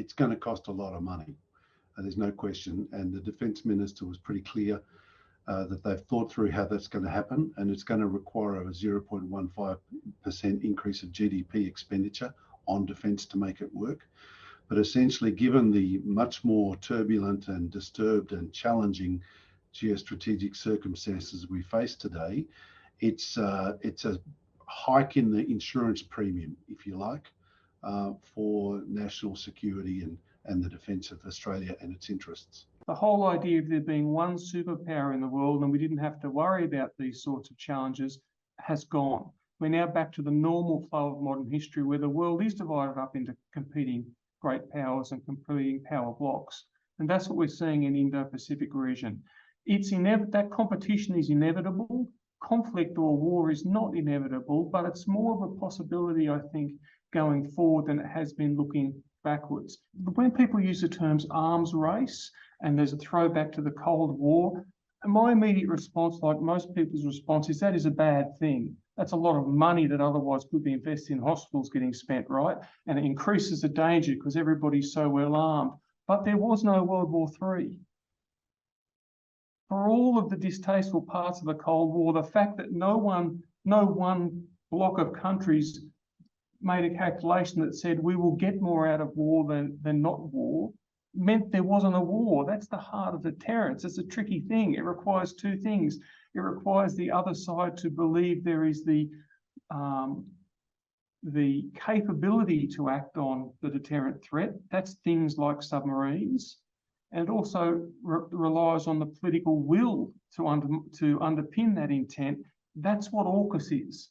it's going to cost a lot of money. There's no question. And the Defence Minister was pretty clear that they've thought through how that's going to happen, and it's going to require a 0.15% increase of GDP expenditure on defence to make it work. But essentially, given the much more turbulent and disturbed and challenging geostrategic circumstances we face today, it's a hike in the insurance premium, if you like, for national security and the defence of Australia and its interests. The whole idea of there being one superpower in the world and we didn't have to worry about these sorts of challenges has gone. We're now back to the normal flow of modern history where the world is divided up into competing great powers and competing power blocks. And that's what we're seeing in the Indo-Pacific region. That competition is inevitable. Conflict or war is not inevitable, but it's more of a possibility, I think, going forward than it has been looking backwards. When people use the terms arms race, and there's a throwback to the Cold War, my immediate response, like most people's response, is that is a bad thing. That's a lot of money that otherwise could be invested in hospitals getting spent, right? And it increases the danger because everybody's so well armed. But there was no World War III. For all of the distasteful parts of the Cold War, the fact that no one block of countries made a calculation that said we will get more out of war than not war, meant there wasn't a war. That's the heart of deterrence. It's a tricky thing. It requires two things. It requires the other side to believe there is the capability to act on the deterrent threat. That's things like submarines. And it also relies on the political will to underpin that intent. That's what AUKUS is.